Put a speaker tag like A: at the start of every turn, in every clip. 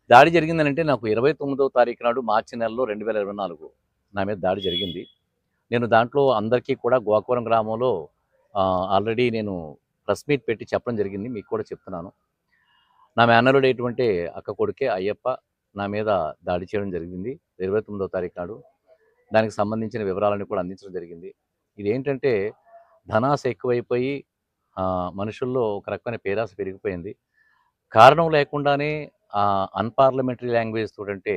A: దాడి జరిగిందనంటే నాకు 29వ తారీఖు నాడు మార్చి నెలలో 2024 నా మీద దాడి జరిగింది. నేను దాంట్లో అందరికీ కూడా గోకవరం గ్రామంలో ఆల్రెడీ నేను ప్రెస్ మీట్ పెట్టి చెప్పడం జరిగింది. మీకు కూడా చెప్తున్నాను. నా మేనల్లుడైనటువంటి అక్క కొడుకే అయ్యప్ప నా మీద దాడి చేయడం జరిగింది 29వ తారీఖు నాడు. దానికి సంబంధించిన వివరాలన్నీ కూడా అందించడం జరిగింది. ఇదేంటంటే ధనాశ ఎక్కువైపోయి మనుషుల్లో ఒక రకమైన పేరాస పెరిగిపోయింది. కారణం లేకుండానే అన్‌పార్లమెంటరీ లాంగ్వేజ్ తోటంటే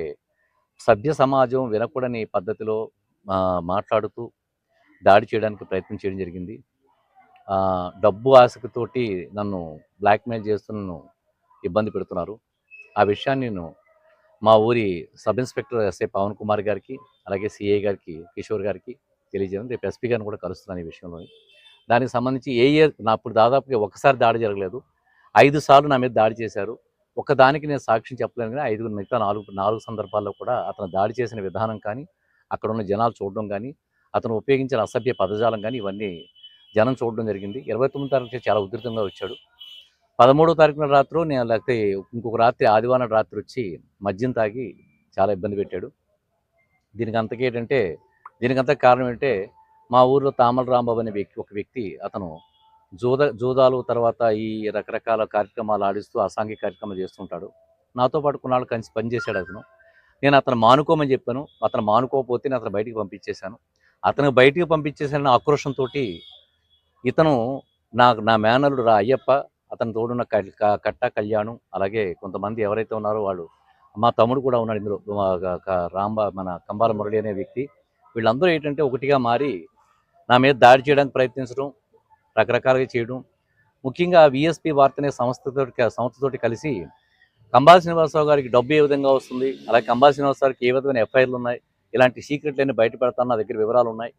A: సభ్య సమాజం వినకూడని పద్ధతిలో మాట్లాడుతూ దాడి చేయడానికి ప్రయత్నం చేయడం జరిగింది. డబ్బు ఆశతోటి నన్ను బ్లాక్‌మెయిల్ చేస్తూ నన్ను ఇబ్బంది పెడుతున్నారు. ఆ విషయాన్ని నేను మా ఊరి sub inspector SI Pavan Kumar గారికి, అలాగే సీఐ గారికి, కిషోర్ గారికి తెలియజేయడం. రేపు ఎస్పీ గారిని కూడా కలుస్తున్నాను ఈ విషయంలోని. దానికి సంబంధించి అప్పుడు దాదాపుగా ఒక్కసారి దాడి జరగలేదు. 5 సార్లు నా మీద దాడి చేశారు. ఒక్కదానికి నేను సాక్ష్యం చెప్పలేను గానీ, మిగతా 4 సందర్భాల్లో కూడా అతను దాడి చేసిన విధానం కానీ, అక్కడున్న జనాలు చూడడం కానీ, అతను ఉపయోగించిన అసభ్య పదజాలం కానీ ఇవన్నీ జనం చూడడం జరిగింది. 29వ తారీఖు చాలా ఉధృతంగా వచ్చాడు. 13వ తారీఖున రాత్రో లేకపోతే ఇంకొక రాత్రి ఆదివారం రాత్రి వచ్చి మద్యం తాగి చాలా ఇబ్బంది పెట్టాడు. దీనికంతకి కారణం ఏంటంటే మా ఊర్లో తామల రాంబాబు అనే ఒక వ్యక్తి అతను జూదాలు తర్వాత ఈ రకరకాల కార్యక్రమాలు ఆడిస్తూ అసాంఘిక కార్యక్రమాలు చేస్తుంటాడు. నాతో పాటు కొన్నాళ్ళు కలిసి పనిచేశాడు అతను. నేను అతను మానుకోమని చెప్పాను. అతను మానుకోకపోతే నేను అతను బయటికి పంపించేశాను. అతను బయటికి పంపించేసిన ఆక్రోషంతో ఇతను నా మేనల్లుడు అయ్యప్ప, అతను తోడున్న కట్ట కళ్యాణం, అలాగే కొంతమంది ఎవరైతే ఉన్నారో వాళ్ళు, మా తమ్ముడు కూడా ఉన్నాడు ఇందులో, మన కంబాల మురళి అనే వ్యక్తి. వీళ్ళందరూ ఏంటంటే ఒకటిగా మారి నా మీద దాడి చేయడానికి ప్రయత్నించడం, రకరకాలుగా చేయడం. ముఖ్యంగా విఎస్పి వార్త అనే సంస్థతోటి కలిసి కంబాల శ్రీనివాసరావు గారికి డబ్బు ఏ విధంగా వస్తుంది, అలాగే కంబాల శ్రీనివాసరావు గారికి ఏ విధమైన ఎఫ్ఐఆర్లు ఉన్నాయి, ఇలాంటి సీక్రెట్లన్నీ బయట పెడతాను, నా దగ్గర వివరాలు ఉన్నాయి,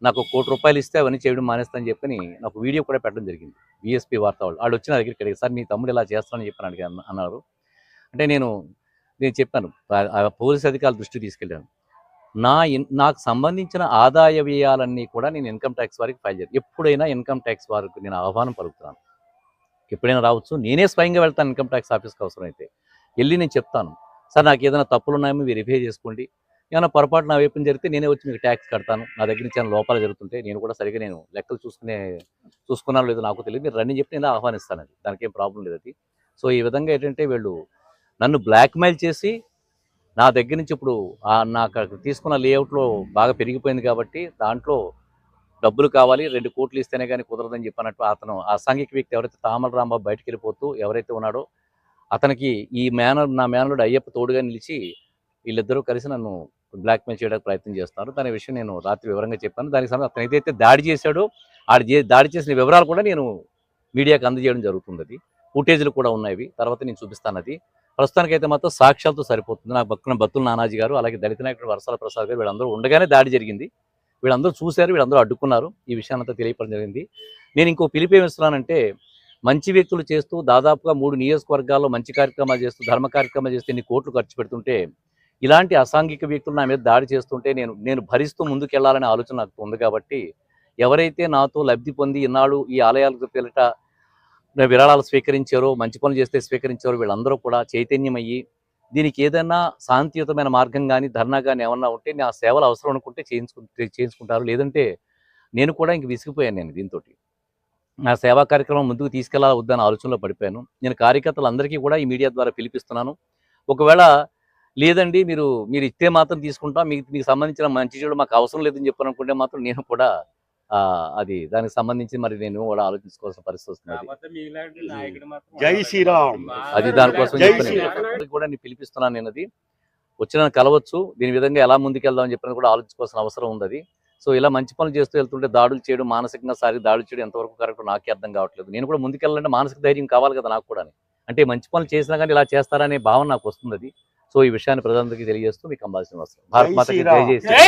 A: నాకు ₹1 కోటి ఇస్తే అవన్నీ చేయడం మానేస్తానని చెప్పని నాకు వీడియో కూడా పెట్టడం జరిగింది. విఎస్పి వార్త వాళ్ళు వచ్చి నా దగ్గరికి అడిగారు, సార్ మీ తమ్ముడు ఇలా చేస్తానని చెప్పని అన్నారు. అంటే నేను చెప్పాను, పోలీస్ అధికారుల దృష్టికి తీసుకెళ్ళాను. నాకు సంబంధించిన ఆదాయ వ్యయాలన్నీ కూడా నేను ఇన్కమ్ ట్యాక్స్ వారికి ఫైల్ చేయాలి. ఎప్పుడైనా ఇన్కమ్ ట్యాక్స్ వారికి నేను ఆహ్వానం పలుకుతున్నాను. ఎప్పుడైనా రావచ్చు, నేనే స్వయంగా వెళ్తాను ఇన్కమ్ ట్యాక్స్ ఆఫీస్కి అవసరమైతే. వెళ్ళి నేను చెప్తాను, సార్ నాకు ఏదైనా తప్పులు ఉన్నాయో వెరిఫై చేసుకోండి, ఏమైనా పొరపాటు నా వైపున జరిగితే నేనే వచ్చి మీకు ట్యాక్స్ కడతాను, నా దగ్గర నుంచి ఏమైనా లోపాలు జరుగుతుంటే నేను కూడా సరిగ్గా నేను లెక్కలు చూసుకున్నానో లేదో నాకు తెలియదు, మీరు రన్నింగ్ చెప్పి నేను ఆహ్వానిస్తాను, అది దానికి ఏం ప్రాబ్లం లేదు అది. సో ఈ విధంగా ఏంటంటే వీళ్ళు నన్ను బ్లాక్మెయిల్ చేసి నా దగ్గర నుంచి ఇప్పుడు నాకు తీసుకున్న లేఅవుట్లో బాగా పెరిగిపోయింది కాబట్టి దాంట్లో డబ్బులు కావాలి, 2 కోట్లు ఇస్తేనే కానీ కుదరదని చెప్పినట్టు అతను అసాంఘిక వ్యక్తి ఎవరైతే తామల రాంబాబు బయటకు వెళ్ళిపోతూ ఎవరైతే ఉన్నాడో అతనికి నా మేనల్లుడు అయ్యప్ప తోడుగా నిలిచి వీళ్ళిద్దరూ కలిసి నన్ను బ్లాక్మెయిల్ చేయడానికి ప్రయత్నం చేస్తున్నారు. దాని విషయం నేను రాత్రి వివరంగా చెప్పాను. దానికి సంబంధించి అతను ఏదైతే దాడి చేశాడో దాడి చేసిన వివరాలు కూడా నేను మీడియాకి అందజేయడం జరుగుతుంది. అది ఫుటేజ్లు కూడా ఉన్నాయి, తర్వాత నేను చూపిస్తాను. అది ప్రస్తుతానికైతే మాత్రం సాక్ష్యాలతో సరిపోతుంది. నాకు పక్కన బత్తుల నానాజీ గారు, అలాగే దళిత నాయకుడు వరసాల ప్రసాద్ గారు వీళ్ళందరూ ఉండగానే దాడి జరిగింది. వీళ్ళందరూ చూశారు, వీళ్ళందరూ అడ్డుకున్నారు. ఈ విషయాన్నంతా తెలియపడం జరిగింది. నేను ఇంకో పిలుపు ఏమిస్తున్నానంటే, మంచి వ్యక్తులు చేస్తూ దాదాపుగా 3 నియోజకవర్గాల్లో మంచి కార్యక్రమాలు చేస్తూ ధర్మ కార్యక్రమాలు చేస్తూ ఇన్ని కోట్లు ఖర్చు పెడుతుంటే ఇలాంటి అసాంఘిక వ్యక్తులు నా మీద దాడి చేస్తుంటే నేను భరిస్తూ ముందుకెళ్లాలనే ఆలోచన నాకు ఉంది. కాబట్టి ఎవరైతే నాతో లబ్ధి పొంది ఇన్నాళ్ళు ఈ ఆలయాలకు పేరిట విరాళాలు స్వీకరించారో, మంచి పనులు చేస్తే స్వీకరించారో వీళ్ళందరూ కూడా చైతన్యమయ్యి దీనికి ఏదైనా శాంతియుతమైన మార్గం కానీ ధర్నా కానీ ఏమన్నా ఉంటే నా సేవలు అవసరం అనుకుంటే చేయించుకుంటారు. లేదంటే నేను కూడా ఇంక విసిగిపోయాను. నేను దీంతో నా సేవా కార్యక్రమం ముందుకు తీసుకెళ్లాలా వద్దన్న ఆలోచనలో పడిపోయాను. నేను కార్యకర్తలందరికీ కూడా ఈ మీడియా ద్వారా పిలిపిస్తున్నాను. ఒకవేళ లేదండి మీరు ఇస్తే మాత్రం తీసుకుంటాం, మీకు సంబంధించిన మంచి చెడు మాకు అవసరం లేదని చెప్పాలనుకుంటే మాత్రం నేను కూడా అది దానికి సంబంధించి మరి నేను కూడా ఆలోచించుకోవాల్సిన పరిస్థితి వస్తుంది.
B: జై శ్రీరామ్.
A: అది దానికోసం కూడా నేను పిలిపిస్తున్నాను. నేను అది వచ్చిన కలవచ్చు, దీని విధంగా ఎలా ముందుకెళ్దామని చెప్పిన కూడా ఆలోచించుకోవాల్సిన అవసరం ఉంది. అది సో ఇలా మంచి పనులు చేస్తూ వెళ్తుంటే దాడులు చేయడం, మానసికంగా దాడులు చేయడం ఎంతవరకు కరెక్ట్ నాకే అర్థం కావట్లేదు. నేను కూడా ముందుకెళ్ళాలంటే మానసిక ధైర్యం కావాలి కదా నాకు కూడా. అంటే మంచి పనులు చేసినా కానీ ఇలా చేస్తారనే భావన నాకు వస్తుంది. అది సో ఈ విషయాన్ని ప్రజలందరికీ తెలియజేస్తూ మీకు కంబాల శ్రీనివాసరావు. భారత్ మాతకి జై.